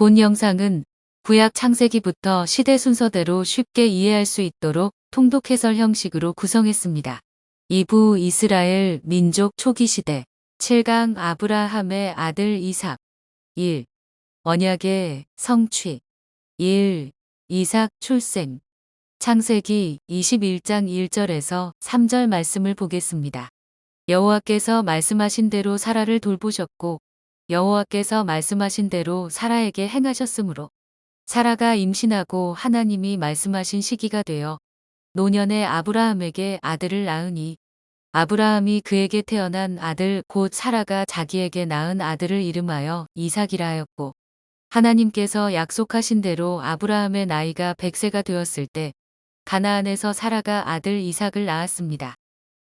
본 영상은 구약 창세기부터 시대 순서대로 쉽게 이해할 수 있도록 통독 해설 형식으로 구성했습니다. 2부 이스라엘 민족 초기 시대 7강 아브라함의 아들 이삭 1. 언약의 성취 1. 이삭 출생 창세기 21장 1절에서 3절 말씀을 보겠습니다. 여호와께서 말씀하신 대로 사라를 돌보셨고 여호와께서 말씀하신 대로 사라에게 행하셨으므로 사라가 임신하고 하나님이 말씀하신 시기가 되어 노년에 아브라함에게 아들을 낳으니 아브라함이 그에게 태어난 아들 곧 사라가 자기에게 낳은 아들을 이름하여 이삭이라 하였고 하나님께서 약속하신 대로 아브라함의 나이가 100세가 되었을 때 가나안에서 사라가 아들 이삭을 낳았습니다.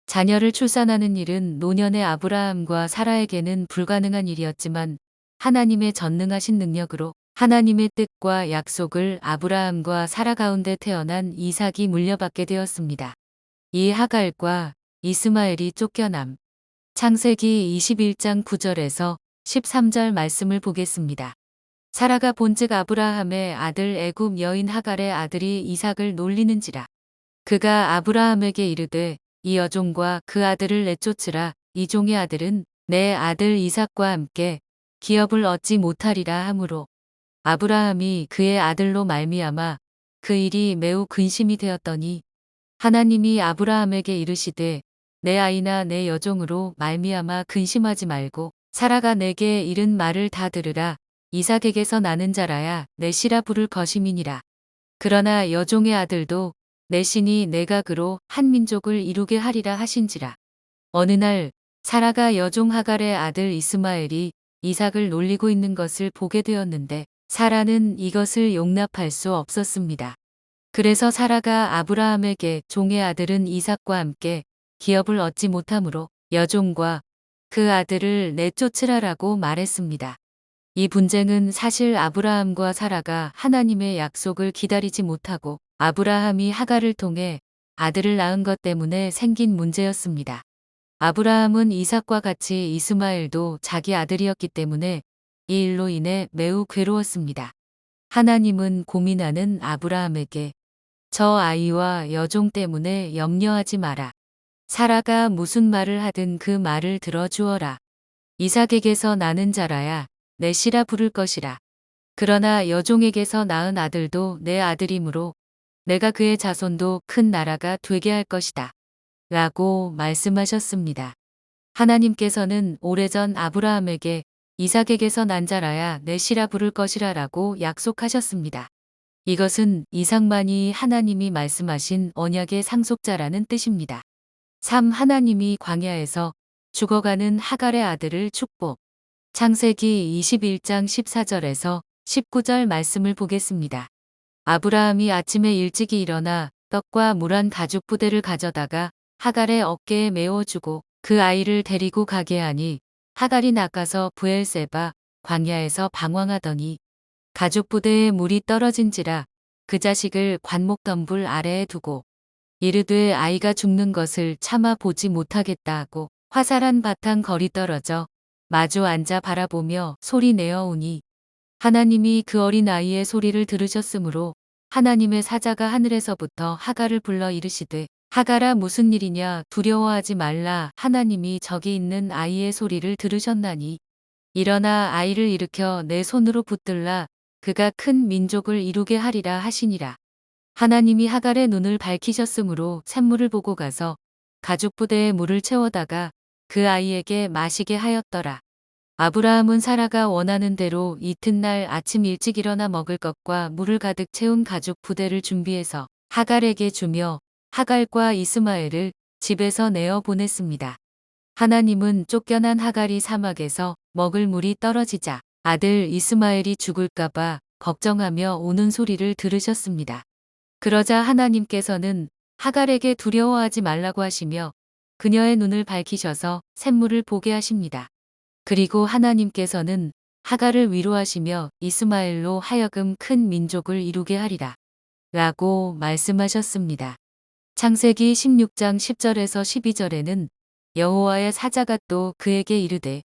자녀를 출산하는 일은 노년의 아브라함과 사라에게는 불가능한 일이었지만 하나님의 전능하신 능력으로 하나님의 뜻과 약속을 아브라함과 사라 가운데 태어난 이삭이 물려받게 되었습니다. 이 하갈과 이스마엘이 쫓겨남. 창세기 21장 9절에서 13절 말씀을 보겠습니다. 사라가 본즉 아브라함의 아들 애굽 여인 하갈의 아들이 이삭을 놀리는지라. 그가 아브라함에게 이르되 이 여종과 그 아들을 내쫓으라. 이 종의 아들은 내 아들 이삭과 함께 기업을 얻지 못하리라 하므로 아브라함이 그의 아들로 말미암아 그 일이 매우 근심이 되었더니 하나님이 아브라함에게 이르시되 내 아이나 내 여종으로 말미암아 근심하지 말고 사라가 내게 이른 말을 다 들으라. 이삭에게서 나는 자라야 내 씨라 부를 것임이니라. 그러나 여종의 아들도 내 신이 내가 그로 한 민족을 이루게 하리라 하신지라. 어느 날 사라가 여종 하갈의 아들 이스마엘이 이삭을 놀리고 있는 것을 보게 되었는데 사라는 이것을 용납할 수 없었습니다. 그래서 사라가 아브라함에게 종의 아들은 이삭과 함께 기업을 얻지 못하므로 여종과 그 아들을 내쫓으라라고 말했습니다. 이 분쟁은 사실 아브라함과 사라가 하나님의 약속을 기다리지 못하고 아브라함이 하갈을 통해 아들을 낳은 것 때문에 생긴 문제였습니다. 아브라함은 이삭과 같이 이스마엘도 자기 아들이었기 때문에 이 일로 인해 매우 괴로웠습니다. 하나님은 고민하는 아브라함에게 저 아이와 여종 때문에 염려하지 마라. 사라가 무슨 말을 하든 그 말을 들어주어라. 이삭에게서 나는 자라야 내 씨라 부를 것이라. 그러나 여종에게서 낳은 아들도 내 아들이므로 내가 그의 자손도 큰 나라가 되게 할 것이다. 라고 말씀하셨습니다. 하나님께서는 오래전 아브라함에게 이삭에게서 난 자라야 내 씨라 부를 것이라 라고 약속하셨습니다. 이것은 이삭만이 하나님이 말씀하신 언약의 상속자라는 뜻입니다. 3. 하나님이 광야에서 죽어가는 하갈의 아들을 축복. 창세기 21장 14절에서 19절 말씀을 보겠습니다. 아브라함이 아침에 일찍이 일어나 떡과 물 한 가죽 부대를 가져다가 하갈의 어깨에 메워주고 그 아이를 데리고 가게 하니 하갈이 나가서 브엘세바 광야에서 방황하더니 가죽 부대에 물이 떨어진지라 그 자식을 관목덤불 아래에 두고 이르되 아이가 죽는 것을 참아 보지 못하겠다 하고 화살한 바탕 거리 떨어져 마주 앉아 바라보며 소리 내어오니 하나님이 그 어린 아이의 소리를 들으셨으므로 하나님의 사자가 하늘에서부터 하갈을 불러 이르시되 하갈아 무슨 일이냐 두려워하지 말라. 하나님이 저기 있는 아이의 소리를 들으셨나니 일어나 아이를 일으켜 내 손으로 붙들라. 그가 큰 민족을 이루게 하리라 하시니라. 하나님이 하갈의 눈을 밝히셨으므로 샘물을 보고 가서 가죽 부대에 물을 채워다가 그 아이에게 마시게 하였더라. 아브라함은 사라가 원하는 대로 이튿날 아침 일찍 일어나 먹을 것과 물을 가득 채운 가죽 부대를 준비해서 하갈에게 주며 하갈과 이스마엘을 집에서 내어 보냈습니다. 하나님은 쫓겨난 하갈이 사막에서 먹을 물이 떨어지자 아들 이스마엘이 죽을까봐 걱정하며 우는 소리를 들으셨습니다. 그러자 하나님께서는 하갈에게 두려워하지 말라고 하시며 그녀의 눈을 밝히셔서 샘물을 보게 하십니다. 그리고 하나님께서는 하갈을 위로하시며 이스마엘로 하여금 큰 민족을 이루게 하리라. 라고 말씀하셨습니다. 창세기 16장 10절에서 12절에는 여호와의 사자가 또 그에게 이르되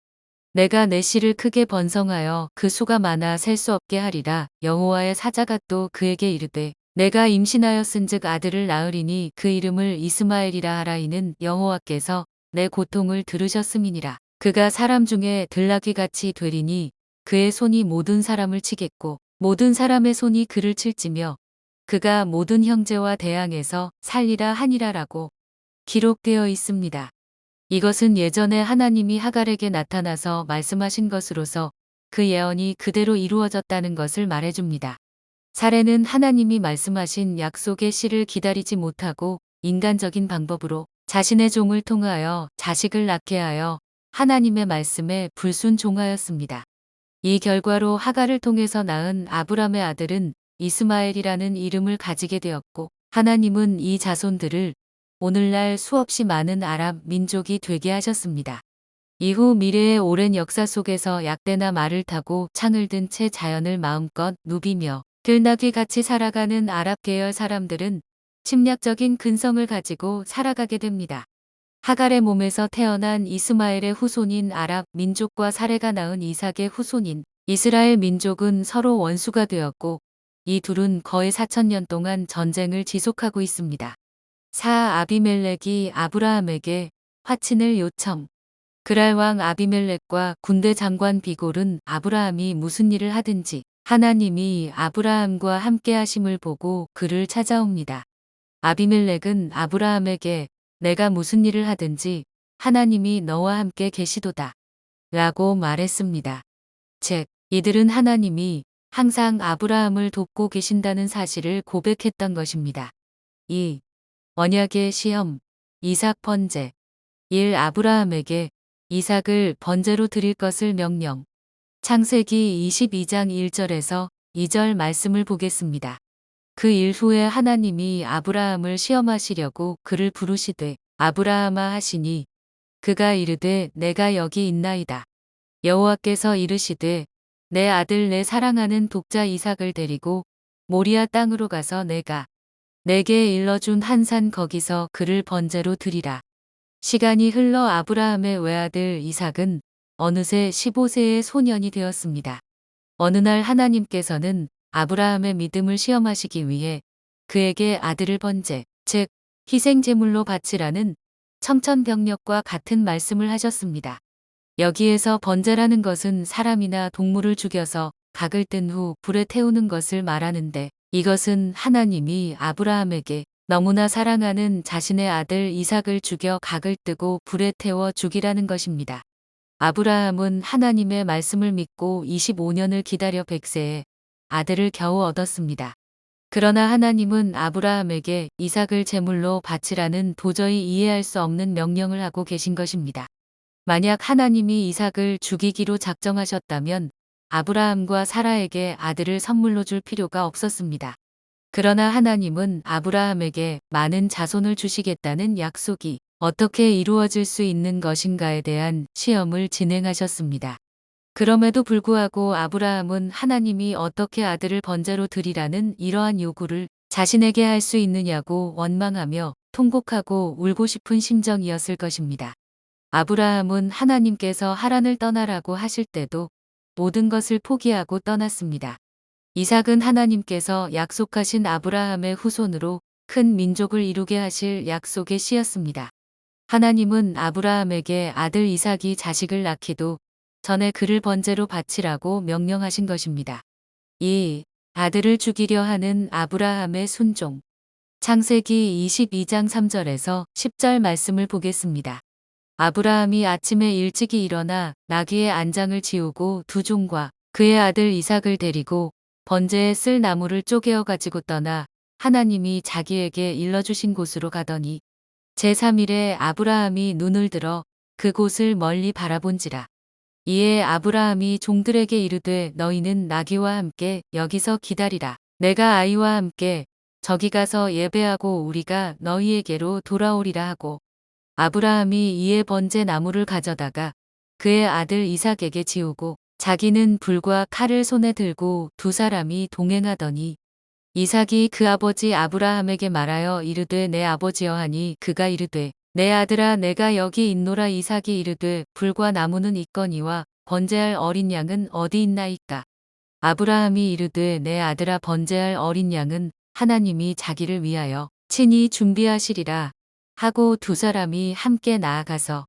내가 내 씨를 크게 번성하여 그 수가 많아 셀 수 없게 하리라. 여호와의 사자가 또 그에게 이르되 내가 임신하였은즉 아들을 낳으리니 그 이름을 이스마엘이라 하라. 이는 여호와께서 내 고통을 들으셨음이니라. 그가 사람 중에 들나귀 같이 되리니 그의 손이 모든 사람을 치겠고 모든 사람의 손이 그를 칠지며 그가 모든 형제와 대항해서 살리라 하니라라고 기록되어 있습니다. 이것은 예전에 하나님이 하갈에게 나타나서 말씀하신 것으로서 그 예언이 그대로 이루어졌다는 것을 말해줍니다. 사례는 하나님이 말씀하신 약속의 씨를 기다리지 못하고 인간적인 방법으로 자신의 종을 통하여 자식을 낳게 하여 하나님의 말씀에 불순종하였습니다. 이 결과로 하갈을 통해서 낳은 아브람의 아들은 이스마엘이라는 이름을 가지게 되었고 하나님은 이 자손들을 오늘날 수없이 많은 아랍 민족이 되게 하셨습니다. 이후 미래의 오랜 역사 속에서 약대나 말을 타고 창을 든 채 자연을 마음껏 누비며 들나귀 같이 살아가는 아랍 계열 사람들은 침략적인 근성을 가지고 살아가게 됩니다. 하갈의 몸에서 태어난 이스마엘의 후손인 아랍 민족과 사레가 낳은 이삭의 후손인 이스라엘 민족은 서로 원수가 되었고 이 둘은 거의 4,000년 동안 전쟁을 지속하고 있습니다. 아비멜렉이 아브라함에게 화친을 요청. 그랄 왕 아비멜렉과 군대 장관 비골은 아브라함이 무슨 일을 하든지 하나님이 아브라함과 함께 하심을 보고 그를 찾아옵니다. 아비멜렉은 아브라함에게 내가 무슨 일을 하든지 하나님이 너와 함께 계시도다 라고 말했습니다. 즉, 이들은 하나님이 항상 아브라함을 돕고 계신다는 사실을 고백했던 것입니다. 2. 언약의 시험, 이삭 번제. 1. 아브라함에게 이삭을 번제로 드릴 것을 명령. 창세기 22장 1절에서 2절 말씀을 보겠습니다. 그 일 후에 하나님이 아브라함을 시험하시려고 그를 부르시되 아브라함아 하시니 그가 이르되 내가 여기 있나이다. 여호와께서 이르시되 내 아들 내 사랑하는 독자 이삭을 데리고 모리아 땅으로 가서 내가 내게 일러준 한 산 거기서 그를 번제로 드리라. 시간이 흘러 아브라함의 외아들 이삭은 어느새 15세의 소년이 되었습니다. 어느 날 하나님께서는 아브라함의 믿음을 시험하시기 위해 그에게 아들을 번제, 즉 희생제물로 바치라는 청천벽력과 같은 말씀을 하셨습니다. 여기에서 번제라는 것은 사람이나 동물을 죽여서 각을 뜬 후 불에 태우는 것을 말하는데 이것은 하나님이 아브라함에게 너무나 사랑하는 자신의 아들 이삭을 죽여 각을 뜨고 불에 태워 죽이라는 것입니다. 아브라함은 하나님의 말씀을 믿고 25년을 기다려 100세에 아들을 겨우 얻었습니다. 그러나 하나님은 아브라함에게 이삭을 제물로 바치라는 도저히 이해할 수 없는 명령을 하고 계신 것입니다. 만약 하나님이 이삭을 죽이기로 작정하셨다면 아브라함과 사라에게 아들을 선물로 줄 필요가 없었습니다. 그러나 하나님은 아브라함에게 많은 자손을 주시겠다는 약속이 어떻게 이루어질 수 있는 것인가에 대한 시험을 진행하셨습니다. 그럼에도 불구하고 아브라함은 하나님이 어떻게 아들을 번제로 드리라는 이러한 요구를 자신에게 할 수 있느냐고 원망하며 통곡하고 울고 싶은 심정이었을 것입니다. 아브라함은 하나님께서 하란을 떠나라고 하실 때도 모든 것을 포기하고 떠났습니다. 이삭은 하나님께서 약속하신 아브라함의 후손으로 큰 민족을 이루게 하실 약속의 씨였습니다. 하나님은 아브라함에게 아들 이삭이 자식을 낳기도 전에 그를 번제로 바치라고 명령하신 것입니다. 2. 아들을 죽이려 하는 아브라함의 순종. 창세기 22장 3절에서 10절 말씀을 보겠습니다. 아브라함이 아침에 일찍이 일어나 나귀의 안장을 지우고 두 종과 그의 아들 이삭을 데리고 번제에 쓸 나무를 쪼개어 가지고 떠나 하나님이 자기에게 일러주신 곳으로 가더니 제3일에 아브라함이 눈을 들어 그곳을 멀리 바라본지라. 이에 아브라함이 종들에게 이르되 너희는 나귀와 함께 여기서 기다리라. 내가 아이와 함께 저기 가서 예배하고 우리가 너희에게로 돌아오리라 하고 아브라함이 이에 번제 나무를 가져다가 그의 아들 이삭에게 지우고 자기는 불과 칼을 손에 들고 두 사람이 동행하더니 이삭이 그 아버지 아브라함에게 말하여 이르되 내 아버지여 하니 그가 이르되 내 아들아 내가 여기 있노라. 이삭이 이르되 불과 나무는 있거니와 번제할 어린 양은 어디 있나이까? 아브라함이 이르되 내 아들아 번제할 어린 양은 하나님이 자기를 위하여 친히 준비하시리라 하고 두 사람이 함께 나아가서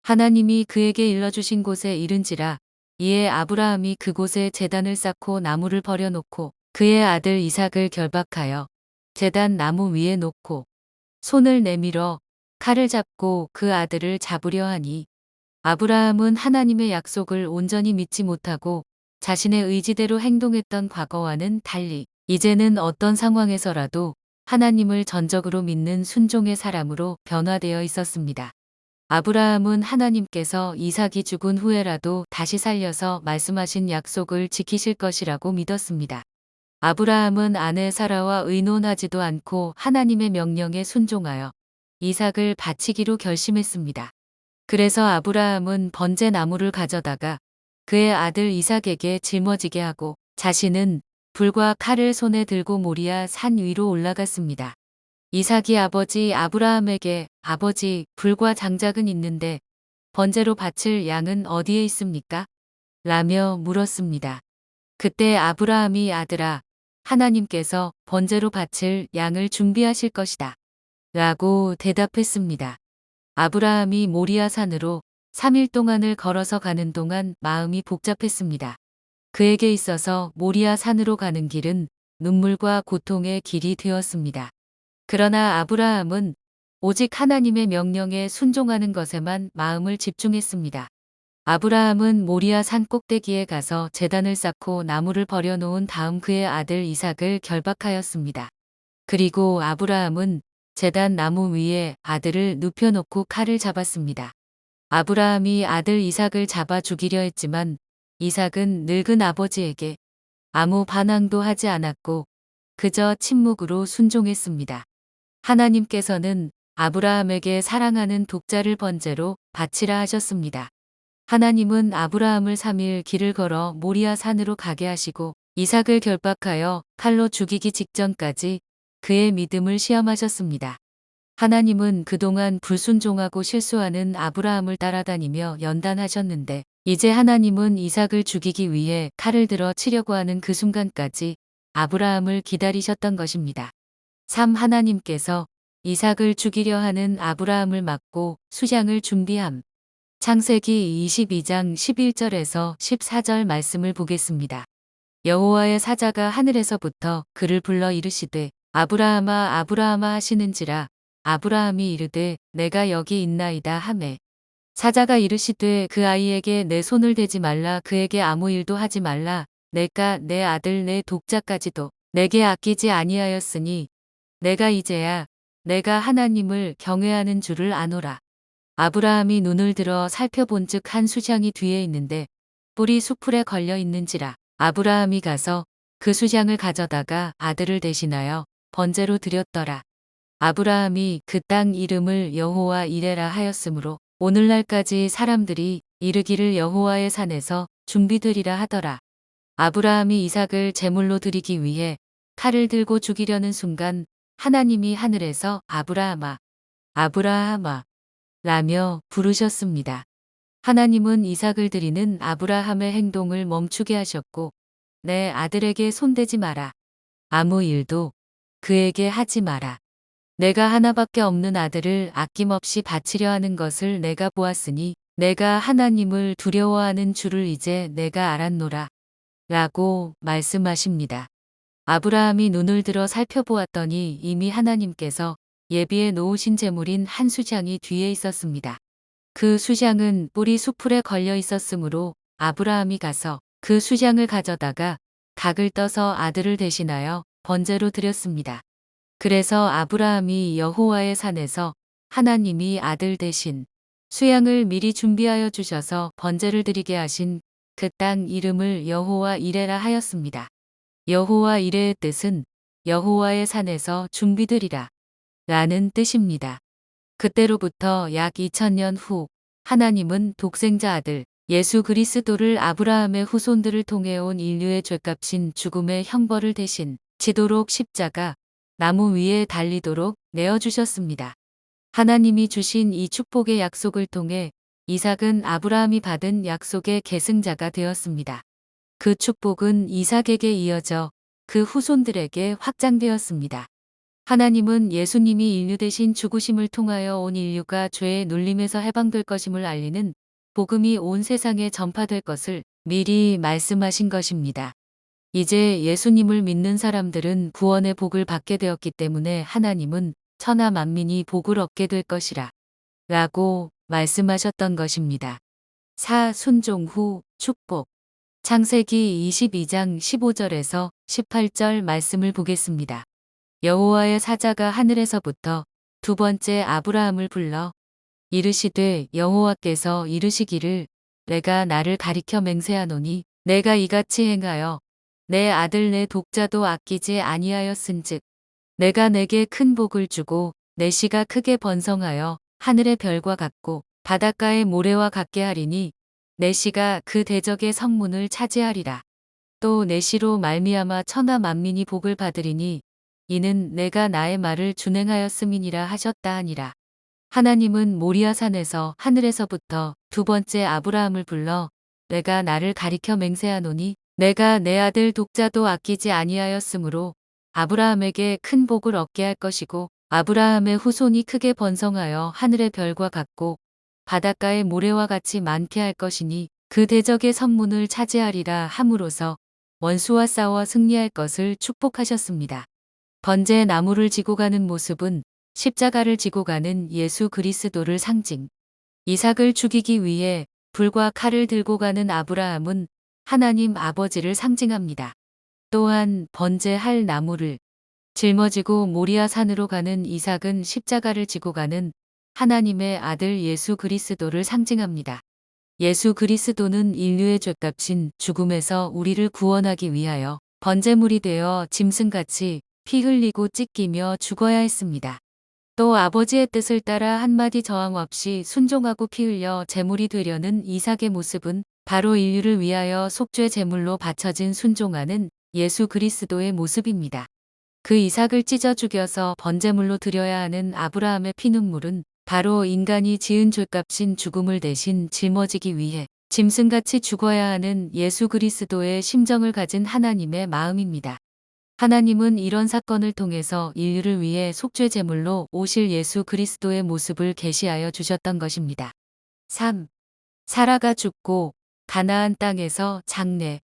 하나님이 그에게 일러주신 곳에 이른지라. 이에 아브라함이 그곳에 제단을 쌓고 나무를 버려놓고 그의 아들 이삭을 결박하여 제단 나무 위에 놓고 손을 내밀어 칼을 잡고 그 아들을 잡으려 하니 아브라함은 하나님의 약속을 온전히 믿지 못하고 자신의 의지대로 행동했던 과거와는 달리 이제는 어떤 상황에서라도 하나님을 전적으로 믿는 순종의 사람으로 변화되어 있었습니다. 아브라함은 하나님께서 이삭이 죽은 후에라도 다시 살려서 말씀하신 약속을 지키실 것이라고 믿었습니다. 아브라함은 아내 사라와 의논하지도 않고 하나님의 명령에 순종하여 이삭을 바치기로 결심했습니다. 그래서 아브라함은 번제 나무를 가져다가 그의 아들 이삭에게 짊어지게 하고 자신은 불과 칼을 손에 들고 모리아 산 위로 올라갔습니다. 이삭이 아버지 아브라함에게 아버지 불과 장작은 있는데 번제로 바칠 양은 어디에 있습니까? 라며 물었습니다. 그때 아브라함이 아들아 하나님께서 번제로 바칠 양을 준비하실 것이다 라고 대답했습니다. 아브라함이 모리아 산으로 3일 동안을 걸어서 가는 동안 마음이 복잡했습니다. 그에게 있어서 모리아 산으로 가는 길은 눈물과 고통의 길이 되었습니다. 그러나 아브라함은 오직 하나님의 명령에 순종하는 것에만 마음을 집중했습니다. 아브라함은 모리아 산 꼭대기에 가서 제단을 쌓고 나무를 버려놓은 다음 그의 아들 이삭을 결박하였습니다. 그리고 아브라함은 제단 나무 위에 아들을 눕혀놓고 칼을 잡았습니다. 아브라함이 아들 이삭을 잡아 죽이려 했지만 이삭은 늙은 아버지에게 아무 반항도 하지 않았고 그저 침묵으로 순종했습니다. 하나님께서는 아브라함에게 사랑하는 독자를 번제로 바치라 하셨습니다. 하나님은 아브라함을 3일 길을 걸어 모리아 산으로 가게 하시고 이삭을 결박하여 칼로 죽이기 직전까지 그의 믿음을 시험하셨습니다. 하나님은 그동안 불순종하고 실수하는 아브라함을 따라다니며 연단하셨는데 이제 하나님은 이삭을 죽이기 위해 칼을 들어 치려고 하는 그 순간까지 아브라함을 기다리셨던 것입니다. 3. 하나님께서 이삭을 죽이려 하는 아브라함을 막고 수장을 준비함. 창세기 22장 11절에서 14절 말씀을 보겠습니다. 여호와의 사자가 하늘에서부터 그를 불러 이르시되 아브라함아 아브라함아 하시는지라. 아브라함이 이르되 내가 여기 있나이다 하매 사자가 이르시되 그 아이에게 내 손을 대지 말라. 그에게 아무 일도 하지 말라. 내가 내 아들 내 독자까지도 내게 아끼지 아니하였으니 내가 이제야 내가 하나님을 경외하는 줄을 아노라. 아브라함이 눈을 들어 살펴본즉 한 수장이 뒤에 있는데 뿔이 수풀에 걸려 있는지라. 아브라함이 가서 그 수장을 가져다가 아들을 대신하여 번제로 드렸더라. 아브라함이 그 땅 이름을 여호와 이레라 하였으므로 오늘날까지 사람들이 이르기를 여호와의 산에서 준비되리라 하더라. 아브라함이 이삭을 제물로 드리기 위해 칼을 들고 죽이려는 순간 하나님이 하늘에서 아브라함아 아브라함아 라며 부르셨습니다. 하나님은 이삭을 드리는 아브라함의 행동을 멈추게 하셨고 내 아들에게 손대지 마라. 아무 일도 그에게 하지 마라. 내가 하나밖에 없는 아들을 아낌없이 바치려 하는 것을 내가 보았으니 내가 하나님을 두려워하는 줄을 이제 내가 알았노라. 라고 말씀하십니다. 아브라함이 눈을 들어 살펴보았더니 이미 하나님께서 예비해 놓으신 제물인 한 수장이 뒤에 있었습니다. 그 수장은 뿔이 수풀에 걸려 있었으므로 아브라함이 가서 그 수장을 가져다가 각을 떠서 아들을 대신하여 번제로 드렸습니다. 그래서 아브라함이 여호와의 산에서 하나님이 아들 대신 수양을 미리 준비하여 주셔서 번제를 드리게 하신 그 땅 이름을 여호와 이레라 하였습니다. 여호와 이레의 뜻은 여호와의 산에서 준비되리라 라는 뜻입니다. 그때로부터 약 2000년 후 하나님은 독생자 아들 예수 그리스도를 아브라함의 후손들을 통해 온 인류의 죄값인 죽음의 형벌을 대신 지도록 십자가 나무 위에 달리도록 내어주셨습니다. 하나님이 주신 이 축복의 약속을 통해 이삭은 아브라함이 받은 약속의 계승자가 되었습니다. 그 축복은 이삭에게 이어져 그 후손들에게 확장되었습니다. 하나님은 예수님이 인류 대신 죽으심을 통하여 온 인류가 죄의 눌림에서 해방될 것임을 알리는 복음이 온 세상에 전파될 것을 미리 말씀하신 것입니다. 이제 예수님을 믿는 사람들은 구원의 복을 받게 되었기 때문에 하나님은 천하 만민이 복을 얻게 될 것이라 라고 말씀하셨던 것입니다. 순종 후 축복. 창세기 22장 15절에서 18절 말씀을 보겠습니다. 여호와의 사자가 하늘에서부터 두 번째 아브라함을 불러 이르시되 여호와께서 이르시기를 내가 나를 가리켜 맹세하노니 내가 이같이 행하여 내 아들 내 독자도 아끼지 아니하였은즉 내가 내게 큰 복을 주고 내 씨가 크게 번성하여 하늘의 별과 같고 바닷가의 모래와 같게 하리니 내 씨가 그 대적의 성문을 차지하리라. 또 내 씨로 말미암아 천하 만민이 복을 받으리니 이는 내가 나의 말을 준행하였음이니라 하셨다 하니라. 하나님은 모리아 산에서 하늘에서부터 두 번째 아브라함을 불러 내가 나를 가리켜 맹세하노니 내가 내 아들 독자도 아끼지 아니하였으므로 아브라함에게 큰 복을 얻게 할 것이고 아브라함의 후손이 크게 번성하여 하늘의 별과 같고 바닷가의 모래와 같이 많게 할 것이니 그 대적의 성문을 차지하리라 함으로써 원수와 싸워 승리할 것을 축복하셨습니다. 번제 나무를 지고 가는 모습은 십자가를 지고 가는 예수 그리스도를 상징. 이삭을 죽이기 위해 불과 칼을 들고 가는 아브라함은 하나님 아버지를 상징합니다. 또한 번제할 나무를 짊어지고 모리아 산으로 가는 이삭은 십자가를 지고 가는 하나님의 아들 예수 그리스도를 상징합니다. 예수 그리스도는 인류의 죄값인 죽음에서 우리를 구원하기 위하여 번제물이 되어 짐승같이 피 흘리고 찢기며 죽어야 했습니다. 또 아버지의 뜻을 따라 한마디 저항 없이 순종하고 피 흘려 제물이 되려는 이삭의 모습은 바로 인류를 위하여 속죄 제물로 바쳐진 순종하는 예수 그리스도의 모습입니다. 그 이삭을 찢어 죽여서 번제물로 드려야 하는 아브라함의 피눈물은 바로 인간이 지은 죄값인 죽음을 대신 짊어지기 위해 짐승같이 죽어야 하는 예수 그리스도의 심정을 가진 하나님의 마음입니다. 하나님은 이런 사건을 통해서 인류를 위해 속죄 제물로 오실 예수 그리스도의 모습을 계시하여 주셨던 것입니다. 3. 사라가 죽고 가나안 땅에서 장례.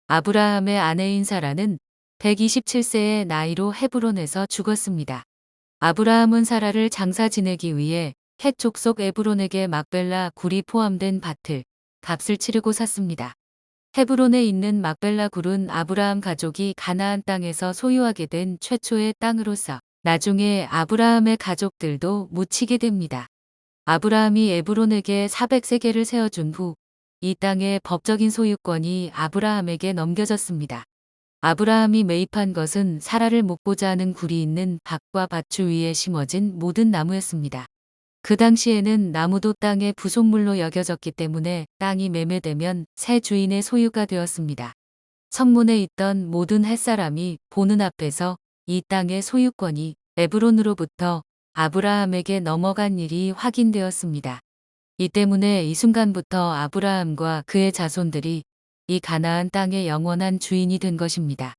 아브라함의 아내인 사라는 127세의 나이로 헤브론에서 죽었습니다. 아브라함은 사라를 장사 지내기 위해 헷 족속 에브론에게 막벨라 굴이 포함된 밭을 값을 치르고 샀습니다. 헤브론에 있는 막벨라 굴은 아브라함 가족이 가나안 땅에서 소유하게 된 최초의 땅으로서 나중에 아브라함의 가족들도 묻히게 됩니다. 아브라함이 에브론에게 400세겔을 세워준 후 이 땅의 법적인 소유권이 아브라함에게 넘겨졌습니다. 아브라함이 매입한 것은 사라를 목보자 하는 굴이 있는 밭과 밭주 위에 심어진 모든 나무였습니다. 그 당시에는 나무도 땅의 부속물로 여겨졌기 때문에 땅이 매매되면 새 주인의 소유가 되었습니다. 성문에 있던 모든 햇사람이 보는 앞에서 이 땅의 소유권이 에브론으로부터 아브라함에게 넘어간 일이 확인되었습니다. 이 때문에 이 순간부터 아브라함과 그의 자손들이 이 가나안 땅의 영원한 주인이 된 것입니다.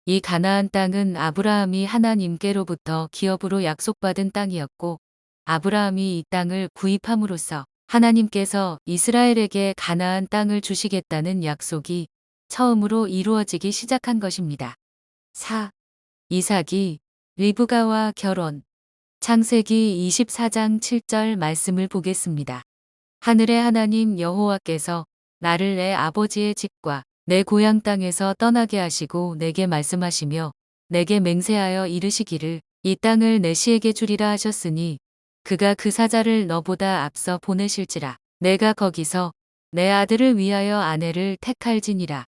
이 가나안 땅은 아브라함이 하나님께로부터 기업으로 약속받은 땅이었고 아브라함이 이 땅을 구입함으로써 하나님께서 이스라엘에게 가나안 땅을 주시겠다는 약속이 처음으로 이루어지기 시작한 것입니다. 4. 이삭이 리브가와 결혼. 창세기 24장 7절 말씀을 보겠습니다. 하늘의 하나님 여호와께서 나를 내 아버지의 집과 내 고향 땅에서 떠나게 하시고 내게 말씀하시며 내게 맹세하여 이르시기를 이 땅을 내 씨에게 주리라 하셨으니 그가 그 사자를 너보다 앞서 보내실지라 내가 거기서 내 아들을 위하여 아내를 택할지니라.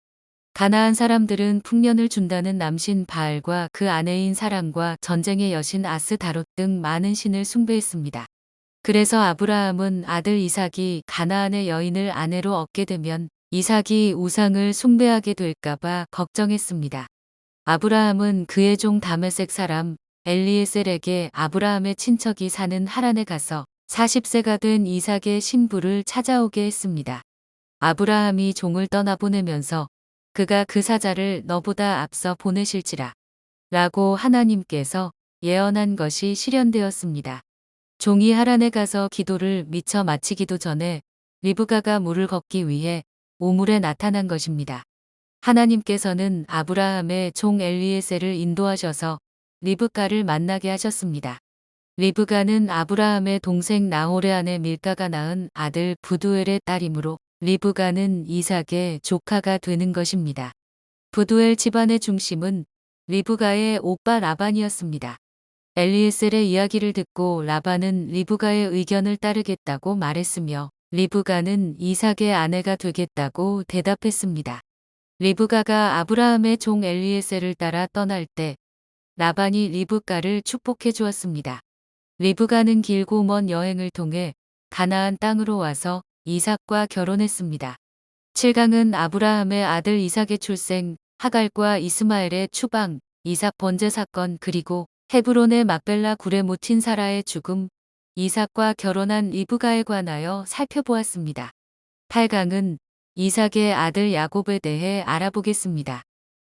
가나안 사람들은 풍년을 준다는 남신 바알과 그 아내인 사랑과 전쟁의 여신 아스다롯 등 많은 신을 숭배했습니다. 그래서 아브라함은 아들 이삭이 가나안의 여인을 아내로 얻게 되면 이삭이 우상을 숭배하게 될까봐 걱정했습니다. 아브라함은 그의 종 다메섹 사람 엘리에셀에게 아브라함의 친척이 사는 하란에 가서 40세가 된 이삭의 신부를 찾아오게 했습니다. 아브라함이 종을 떠나보내면서 그가 그 사자를 너보다 앞서 보내실지라 라고 하나님께서 예언한 것이 실현되었습니다. 종이 하란에 가서 기도를 미처 마치기도 전에 리브가가 물을 걷기 위해 우물에 나타난 것입니다. 하나님께서는 아브라함의 종 엘리에셀을 인도하셔서 리브가를 만나게 하셨습니다. 리브가는 아브라함의 동생 나홀의 아내 밀가가 낳은 아들 부두엘의 딸이므로 리브가는 이삭의 조카가 되는 것입니다. 부두엘 집안의 중심은 리브가의 오빠 라반이었습니다. 엘리에셀의 이야기를 듣고 라반은 리브가의 의견을 따르겠다고 말했으며 리브가는 이삭의 아내가 되겠다고 대답했습니다. 리브가가 아브라함의 종 엘리에셀을 따라 떠날 때 라반이 리브가를 축복해 주었습니다. 리브가는 길고 먼 여행을 통해 가나안 땅으로 와서 이삭과 결혼했습니다. 7강은 아브라함의 아들 이삭의 출생, 하갈과 이스마엘의 추방, 이삭 번제 사건 그리고 헤브론의 막벨라 굴에 묻힌 사라의 죽음, 이삭과 결혼한 리브가에 관하여 살펴보았습니다. 8강은 이삭의 아들 야곱에 대해 알아보겠습니다.